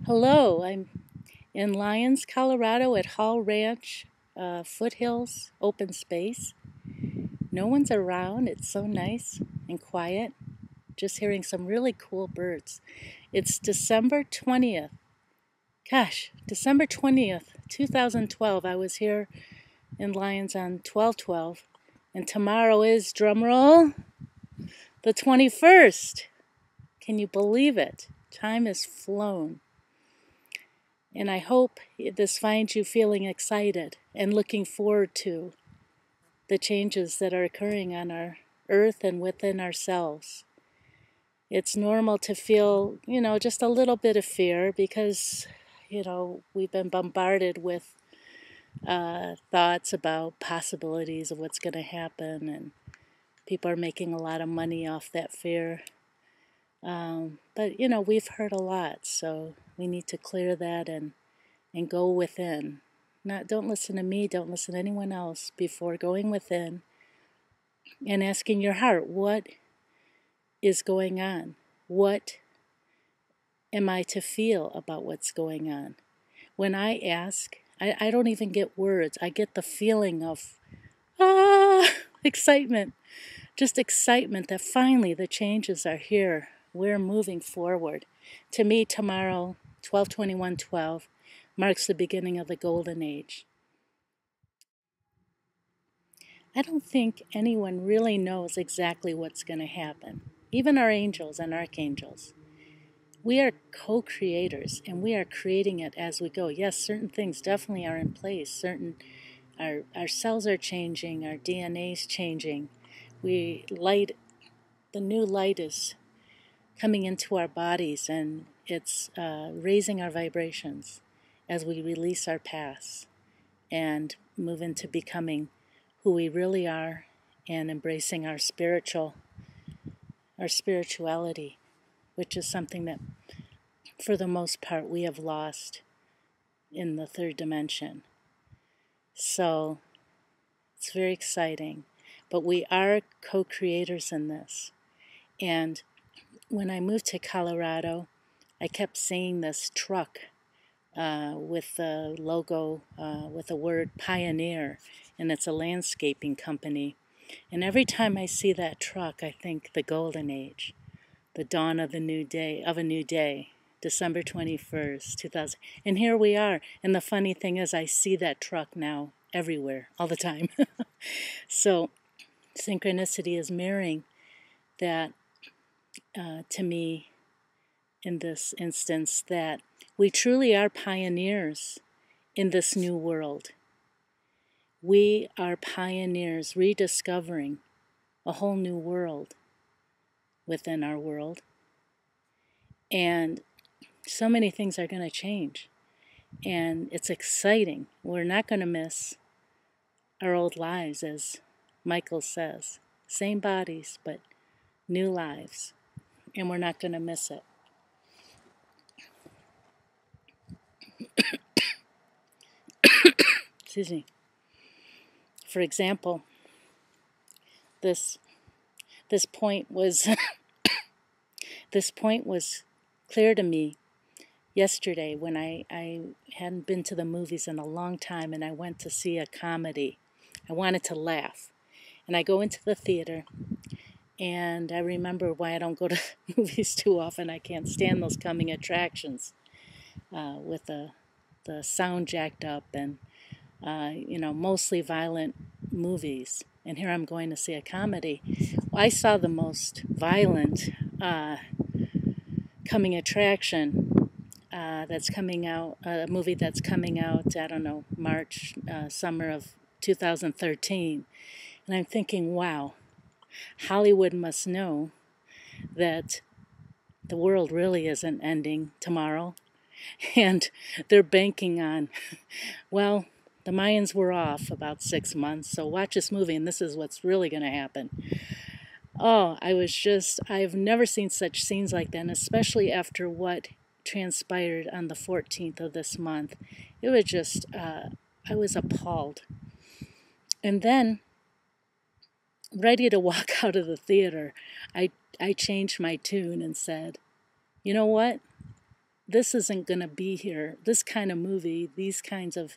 Hello, I'm in Lyons, Colorado at Hall Ranch, foothills, open space. No one's around. It's so nice and quiet. Just hearing some really cool birds. It's December 20th. Gosh, December 20th, 2012. I was here in Lyons on 12/12. And tomorrow is, drumroll, the 21st. Can you believe it? Time has flown. And I hope this finds you feeling excited and looking forward to the changes that are occurring on our earth and within ourselves. It's normal to feel, just a little bit of fear because, we've been bombarded with thoughts about possibilities of what's going to happen, and people are making a lot of money off that fear. But we've heard a lot, so we need to clear that and go within. Don't listen to me, don't listen to anyone else before going within and asking your heart, what is going on? What am I to feel about what's going on? When I ask, I don't even get words. I get the feeling of, excitement. Just excitement that finally the changes are here. We're moving forward. To me, tomorrow, 12/21/12, marks the beginning of the golden age. I don't think anyone really knows exactly what's going to happen, even our angels and archangels. We are co-creators, and we are creating it as we go. Yes, certain things definitely are in place. Our cells are changing, our DNA is changing. The new light is coming into our bodies, and it's raising our vibrations as we release our past and move into becoming who we really are and embracing our spirituality, which is something that, for the most part, we have lost in the third dimension. So it's very exciting, but we are co-creators in this. And when I moved to Colorado, I kept seeing this truck with the logo, with the word Pioneer, and it's a landscaping company. And every time I see that truck, I think the golden age, the dawn of a new day, December 21st, 2000. And here we are. And the funny thing is, I see that truck now everywhere, all the time. So synchronicity is mirroring that to me in this instance, that we truly are pioneers in this new world. We are pioneers rediscovering a whole new world within our world. And so many things are going to change. And it's exciting. We're not going to miss our old lives, as Michael says. Same bodies, but new lives. And we're not going to miss it. Excuse me. For example, this point was this point was clear to me yesterday when I hadn't been to the movies in a long time, and I went to see a comedy. I wanted to laugh. And I go into the theater, and I remember why I don't go to movies too often. I can't stand those coming attractions with the sound jacked up and mostly violent movies. And here I'm going to see a comedy. Well, I saw the most violent coming attraction that's coming out, a movie that's coming out, I don't know, March, summer of 2013. And I'm thinking, wow, Hollywood must know that the world really isn't ending tomorrow. And they're banking on, well, the Mayans were off about 6 months, so watch this movie and this is what's really going to happen. Oh, I've never seen such scenes like that, and especially after what transpired on the 14th of this month. It was just, I was appalled. And then, ready to walk out of the theater, I changed my tune and said, you know what? this isn't going to be here. This kind of movie, these kinds of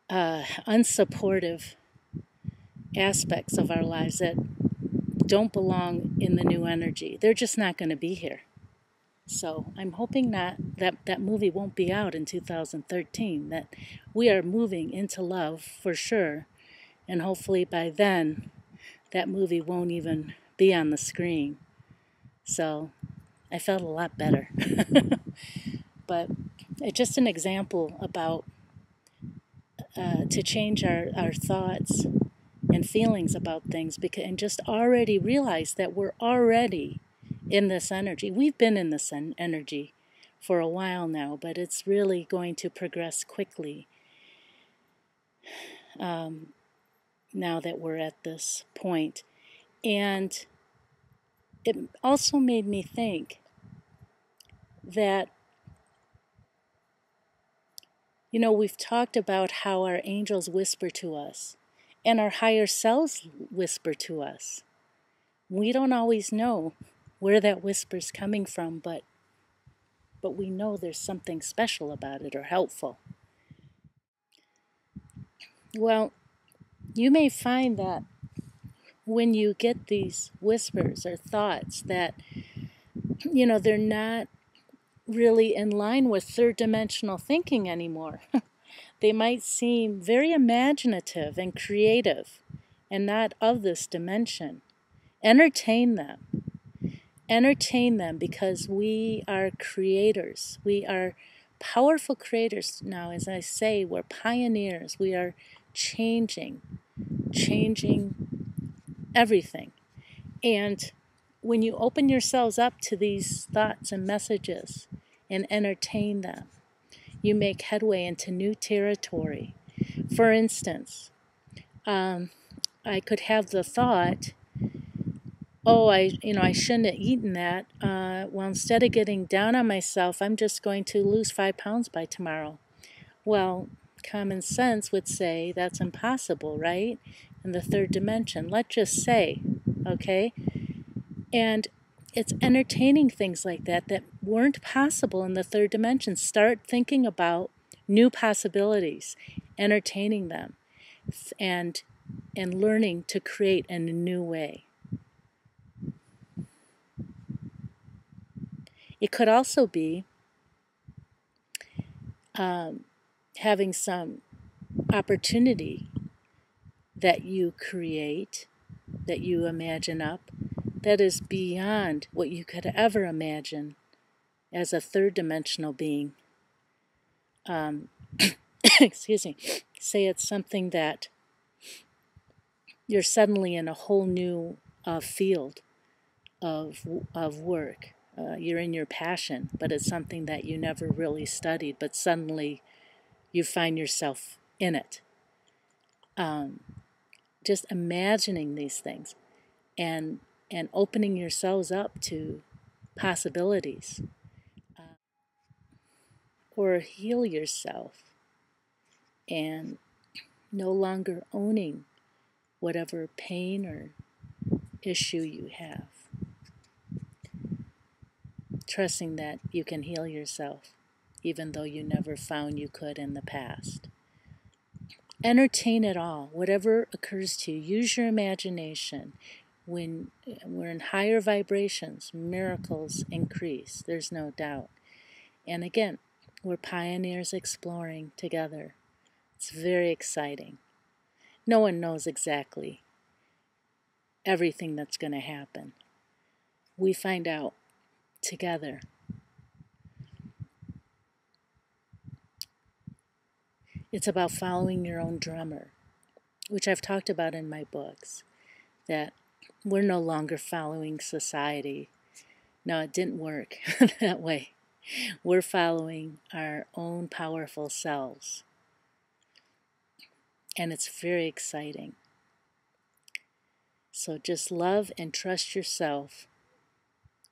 unsupportive aspects of our lives that don't belong in the new energy, they're just not going to be here. So I'm hoping that movie won't be out in 2013, that we are moving into love for sure, and hopefully by then that movie won't even be on the screen. So I felt a lot better. But it's just an example about to change our thoughts and feelings about things, and just already realize that we're already in this energy. We've been in this energy for a while now, but it's really going to progress quickly now that we're at this point. And it also made me think that, we've talked about how our angels whisper to us and our higher selves whisper to us. We don't always know where that whisper's coming from, but we know there's something special about it or helpful. Well, you may find that when you get these whispers or thoughts that, they're not really in line with third-dimensional thinking anymore. They might seem very imaginative and creative and not of this dimension. Entertain them. Entertain them, because we are creators. We are powerful creators now. As I say, we're pioneers. We are changing everything. And when you open yourselves up to these thoughts and messages and entertain them, you make headway into new territory. For instance, I could have the thought, oh, I shouldn't have eaten that. Well, instead of getting down on myself, I'm just going to lose 5 pounds by tomorrow. Well, common sense would say that's impossible, right? In the third dimension. Let's just say, okay? And it's entertaining things like that weren't possible in the third dimension. Start thinking about new possibilities, entertaining them, and learning to create in a new way. It could also be having some opportunity that you create, that you imagine up, that is beyond what you could ever imagine as a third-dimensional being. Excuse me. Say it's something that you're suddenly in a whole new field of work. You're in your passion, but it's something that you never really studied, but suddenly you find yourself in it. Just imagining these things and opening yourselves up to possibilities. Or heal yourself and no longer owning whatever pain or issue you have. Trusting that you can heal yourself, even though you never found you could in the past. Entertain it all, whatever occurs to you. Use your imagination. When we're in higher vibrations, miracles increase, there's no doubt. And again, we're pioneers exploring together. It's very exciting. No one knows exactly everything that's going to happen. We find out together. It's about following your own drummer, which I've talked about in my books, that we're no longer following society. No, it didn't work that way. We're following our own powerful selves. And it's very exciting. So just love and trust yourself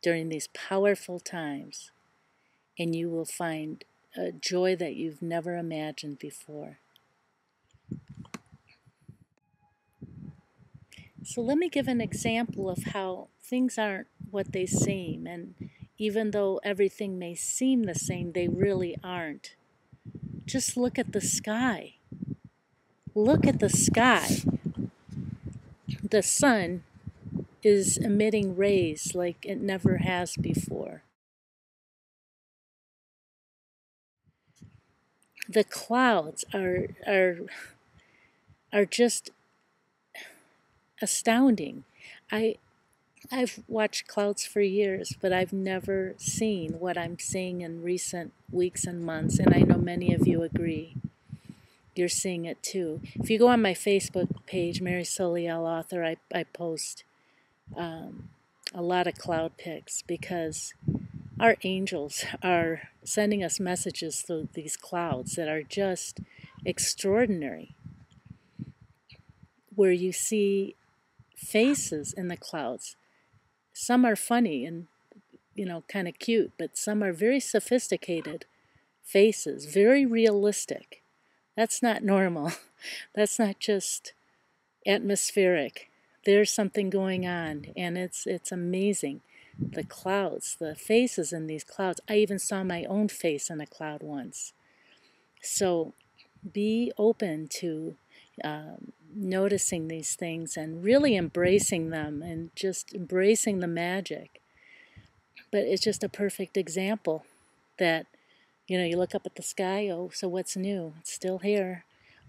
during these powerful times, and you will find a joy that you've never imagined before. So let me give an example of how things aren't what they seem, and even though everything may seem the same, they really aren't. Just look at the sky. Look at the sky. The sun is emitting rays like it never has before. The clouds are just astounding. I've watched clouds for years, but I've never seen what I'm seeing in recent weeks and months, and I know many of you agree. You're seeing it too. If you go on my Facebook page, Mary Soliel Author, I post a lot of cloud pics because our angels are sending us messages through these clouds that are just extraordinary, where you see faces in the clouds. Some are funny and, kind of cute, but some are very sophisticated faces, very realistic. That's not normal. That's not just atmospheric. There's something going on, and it's amazing. The clouds, the faces in these clouds. I even saw my own face in a cloud once. So be open to noticing these things and really embracing them and just embracing the magic. But it's just a perfect example that, you look up at the sky, oh, so what's new? It's still here.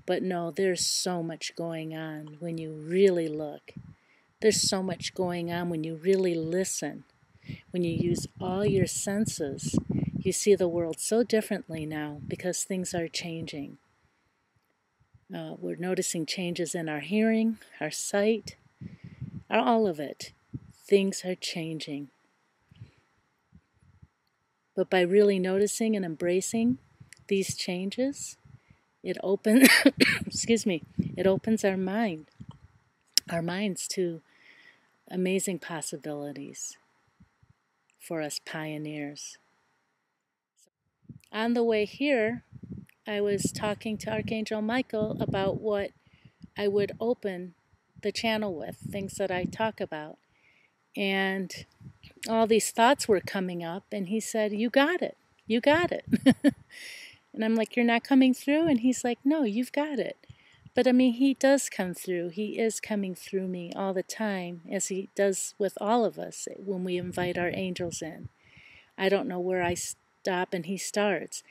But no, there's so much going on when you really look. There's so much going on when you really listen. When you use all your senses, you see the world so differently now because things are changing. We're noticing changes in our hearing, our sight, all of it. Things are changing. But by really noticing and embracing these changes, it opens it opens our minds to amazing possibilities for us pioneers. On the way here, I was talking to Archangel Michael about what I would open the channel with, things that I talk about. And all these thoughts were coming up, and he said, you got it. You got it. And I'm like, you're not coming through? And he's like, no, you've got it. But I mean, he does come through. He is coming through me all the time, as he does with all of us when we invite our angels in. I don't know where I stop and he starts,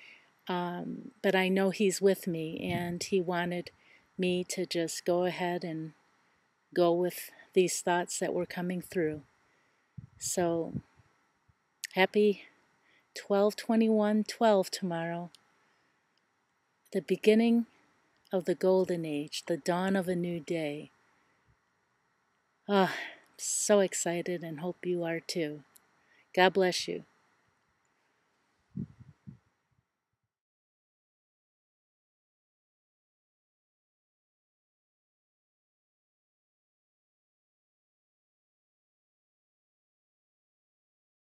but I know he's with me, and he wanted me to just go ahead and go with these thoughts that were coming through. So, happy 12/21/12 tomorrow. The beginning of the golden age, the dawn of a new day. Ah, so excited and hope you are too. God bless you.